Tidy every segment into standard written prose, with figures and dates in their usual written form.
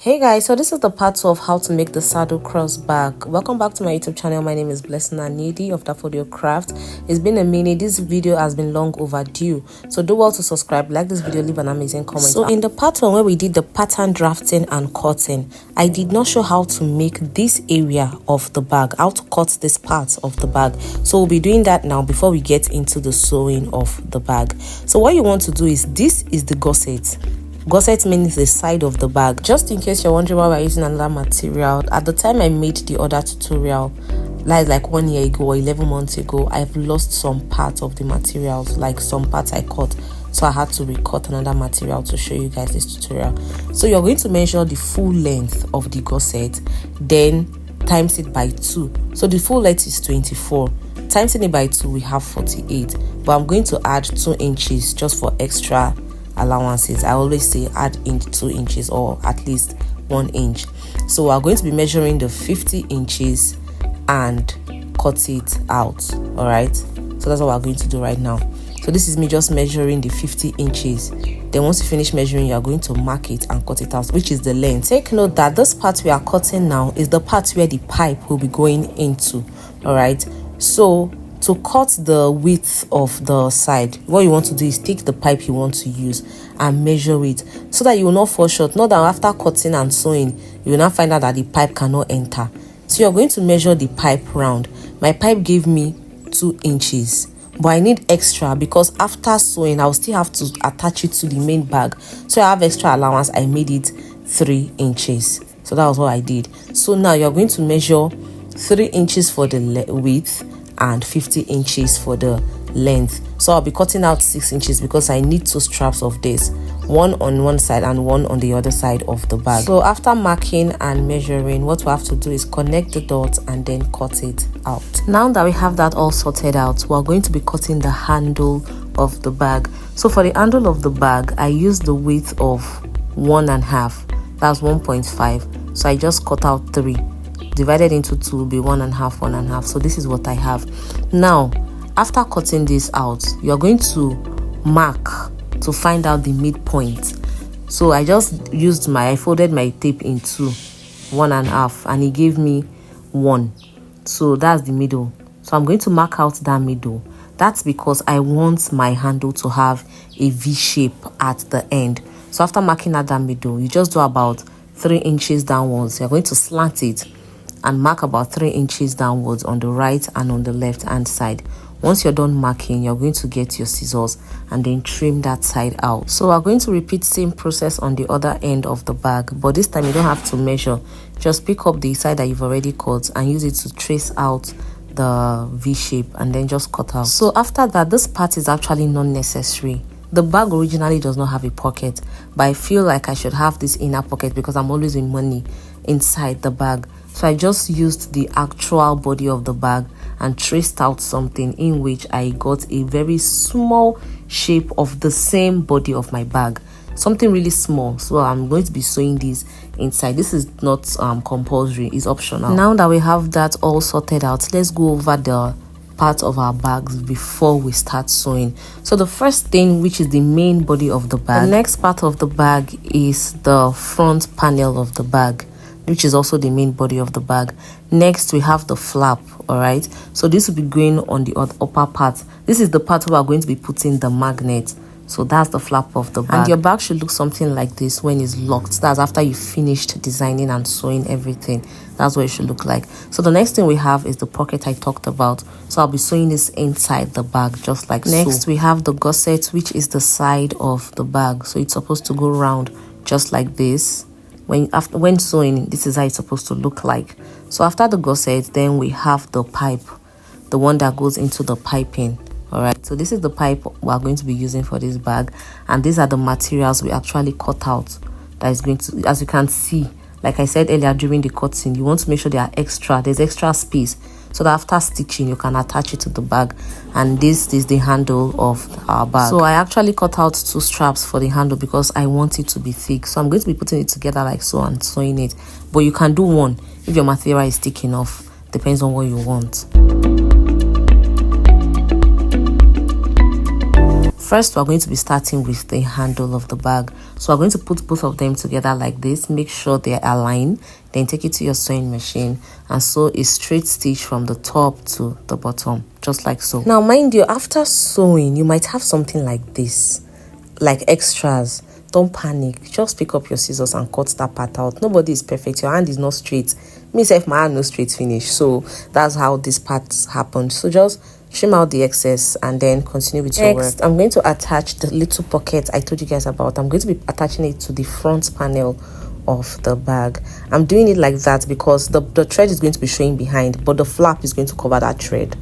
Hey guys, so this is the part 2 of how to make the saddle cross bag. Welcome back to my YouTube channel. My name is Blessing Anidi of Daffodil Craft. It's been a minute. This video has been long overdue, so do well to subscribe, like this video, leave an amazing comment. So in the part 1 where we did the pattern drafting and cutting, I did not show how to make this area of the bag, how to cut this part of the bag. So we'll be doing that now before we get into the sewing of the bag. So what you want to do is, this is the gusset. Gusset means the side of the bag. Just in case you're wondering why we're using another material, at the time I made the other tutorial, like 1 year ago or 11 months ago, I've lost some parts of the materials, like some parts I cut, so I had to recut another material to show you guys this tutorial. So you're going to measure the full length of the gusset, then times it by 2. So the full length is 24, times it by 2, we have 48, but I'm going to add 2 inches just for extra allowances. I always say add in 2 inches or at least 1 inch. So we're going to be measuring the 50 inches and cut it out. All right, so that's what we're going to do right now. So this is me just measuring the 50 inches. Then once you finish measuring, you are going to mark it and cut it out, which is the length. Take note that this part we are cutting now is the part where the pipe will be going into. All right, so to cut the width of the side, what you want to do is take the pipe you want to use and measure it, so that you will not fall short. Not that after cutting and sewing, you will not find out that the pipe cannot enter. So you're going to measure the pipe round. My pipe gave me 2 inches, but I need extra because after sewing, I'll still have to attach it to the main bag. So I have extra allowance. I made it 3 inches. So that was what I did. So now you're going to measure 3 inches for the width and 50 inches for the length. So I'll be cutting out 6 inches because I need 2 straps of this, one on one side and one on the other side of the bag. So after marking and measuring, what we have to do is connect the dots and then cut it out. Now that we have that all sorted out, we're going to be cutting the handle of the bag. So for the handle of the bag, I used the width of 1.5, that's 1.5. So I just cut out 3. Divided into 2 will be 1.5, 1.5. So this is what I have. Now, after cutting this out, you're going to mark to find out the midpoint. So I just used I folded my tape into 1.5 and it gave me 1. So that's the middle. So I'm going to mark out that middle. That's because I want my handle to have a V shape at the end. So after marking out that middle, you just do about 3 inches downwards. You're going to slant it and mark about 3 inches downwards on the right and on the left hand side. Once you're done marking, you're going to get your scissors and then trim that side out. So we're going to repeat same process on the other end of the bag, but this time you don't have to measure. Just pick up the side that you've already cut and use it to trace out the V shape and then just cut out. So after that, this part is actually not necessary. The bag originally does not have a pocket, but I feel like I should have this inner pocket because I'm always with money inside the bag. So I just used the actual body of the bag and traced out something in which I got a very small shape of the same body of my bag, something really small. So I'm going to be sewing this inside. This is not compulsory, it's optional. Now that we have that all sorted out, let's go over the part of our bags before we start sewing. So the first thing, which is the main body of the bag, the next part of the bag is the front panel of the bag, which is also the main body of the bag. Next we have the flap. All right, so this will be going on the upper part. This is the part where we're going to be putting the magnet. So that's the flap of the bag, and your bag should look something like this when it's locked. That's after you finished designing and sewing everything. That's what it should look like. So the next thing we have is the pocket I talked about. So I'll be sewing this inside the bag just like so. Next we have the gusset, which is the side of the bag. So it's supposed to go round just like this. When sewing, this is how it's supposed to look like. So after the gusset, then we have the pipe, the one that goes into the piping. All right, so this is the pipe we are going to be using for this bag, and these are the materials we actually cut out. That is going to, as you can see, like I said earlier, during the cutting, you want to make sure there's extra space, so that after stitching you can attach it to the bag. And this is the handle of our bag. So I actually cut out 2 straps for the handle because I want it to be thick. So I'm going to be putting it together like so and sewing it, but you can do 1 if your material is thick enough. Depends on what you want. First, we're going to be starting with the handle of the bag. So we're going to put both of them together like this. Make sure they're aligned. Then take it to your sewing machine and sew a straight stitch from the top to the bottom, just like so. Now, mind you, after sewing, you might have something like this, like extras. Don't panic. Just pick up your scissors and cut that part out. Nobody is perfect. Your hand is not straight. Me self, my hand no straight finish. So that's how this part happened. So just trim out the excess and then continue with your work. I'm going to attach the little pocket I told you guys about. I'm going to be attaching it to the front panel of the bag. I'm doing it like that because the thread is going to be showing behind, but the flap is going to cover that thread,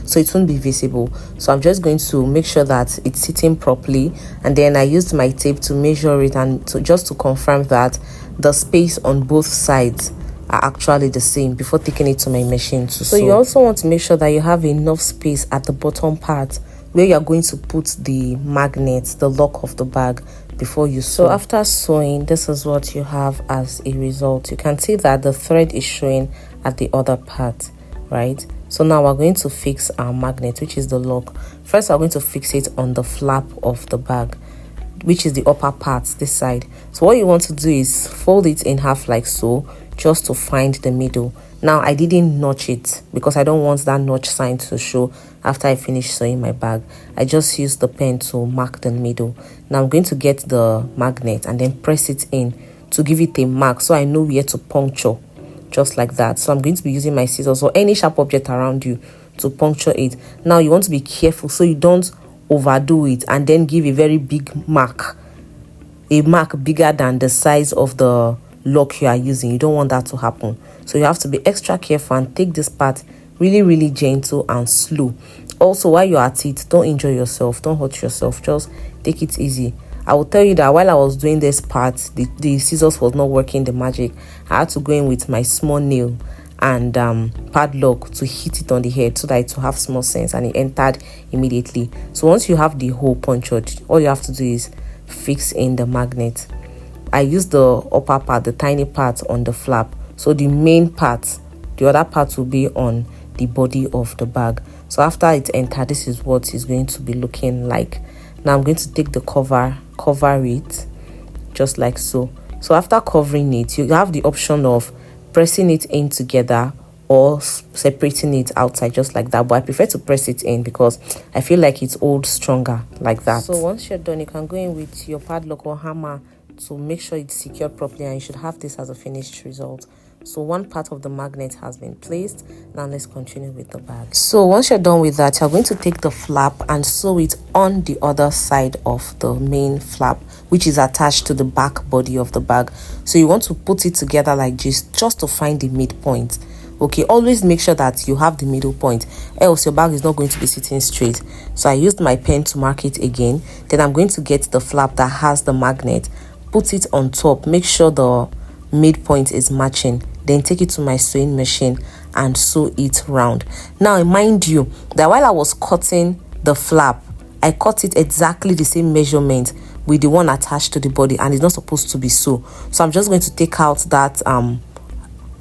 so it won't be visible. So I'm just going to make sure that it's sitting properly, and then I used my tape to measure it and just to confirm that the space on both sides are actually the same before taking it to my machine to sew. So you also want to make sure that you have enough space at the bottom part where you are going to put the magnet, the lock of the bag, before you sew. So after sewing, this is what you have as a result. You can see that the thread is showing at the other part, right? So now we're going to fix our magnet, which is the lock. First, we're going to fix it on the flap of the bag, which is the upper part, this side. So what you want to do is fold it in half like so, just to find the middle. Now I didn't notch it because I don't want that notch sign to show after I finish sewing my bag. I just used the pen to mark the middle. Now I'm going to get the magnet and then press it in to give it a mark so I know where to puncture, just like that. So I'm going to be using my scissors or any sharp object around you to puncture it. Now you want to be careful so you don't overdo it and then give a very big mark, a mark bigger than the size of the lock you are using. You don't want that to happen. So you have to be extra careful and take this part really gentle and slow. Also, while you're at it, don't injure yourself, don't hurt yourself, just take it easy. I will tell you that while I was doing this part, the scissors was not working the magic. I had to go in with my small nail and padlock to hit it on the head so that it will have small sense, and it entered immediately. So once you have the hole punctured, all you have to do is fix in the magnet. I used the upper part, the tiny part on the flap. So the main part, the other part will be on the body of the bag. So after it entered, this is what it's going to be looking like. Now I'm going to take the cover it just like so. So after covering it, you have the option of pressing it in together or separating it outside just like that, but I prefer to press it in because I feel like it holds stronger like that. So once you're done, you can go in with your padlock or hammer to make sure it's secured properly, and you should have this as a finished result. So one part of the magnet has been placed. Now let's continue with the bag. So once you're done with that, you're going to take the flap and sew it on the other side of the main flap, which is attached to the back body of the bag. So you want to put it together like this just to find the midpoint. Okay, always make sure that you have the middle point, else your bag is not going to be sitting straight. So I used my pen to mark it again. Then I'm going to get the flap that has the magnet, put it on top, make sure the midpoint is matching, then take it to my sewing machine and sew it round. Now mind you that while I was cutting the flap, I cut it exactly the same measurement with the one attached to the body, and it's not supposed to be so. So I'm just going to take out that I'm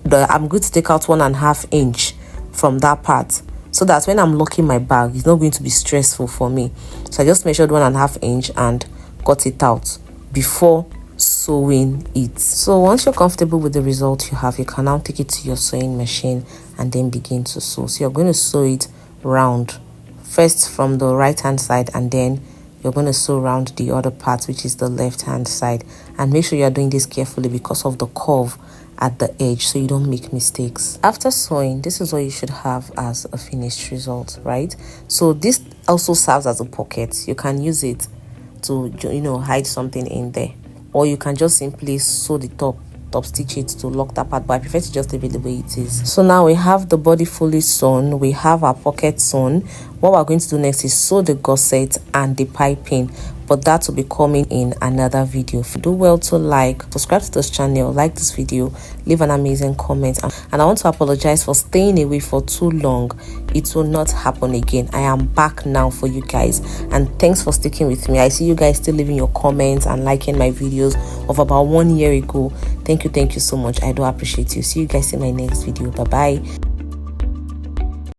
going to take out 1.5 inch from that part, so that when I'm locking my bag, it's not going to be stressful for me. So I just measured 1.5 inch and got it out before sewing it. So once you're comfortable with the result you have, you can now take it to your sewing machine and then begin to sew. So you're going to sew it round first from the right hand side, and then you're going to sew around the other part, which is the left hand side. And make sure you're doing this carefully because of the curve at the edge, so you don't make mistakes. After sewing, this is what you should have as a finished result, right? So this also serves as a pocket. You can use it to, hide something in there, or you can just simply sew the top stitch it to lock that part, but I prefer to just leave it the way it is. So now we have the body fully sewn, we have our pocket sewn. What we're going to do next is sew the gusset and the piping, but that will be coming in another video. Do well to subscribe to this channel, like this video, leave an amazing comment, and I want to apologize for staying away for too long. It will not happen again. I am back now for you guys, and thanks for sticking with me. I see you guys still leaving your comments and liking my videos of about 1 year ago. Thank you so much. I do appreciate you. See you guys in my next video. Bye bye.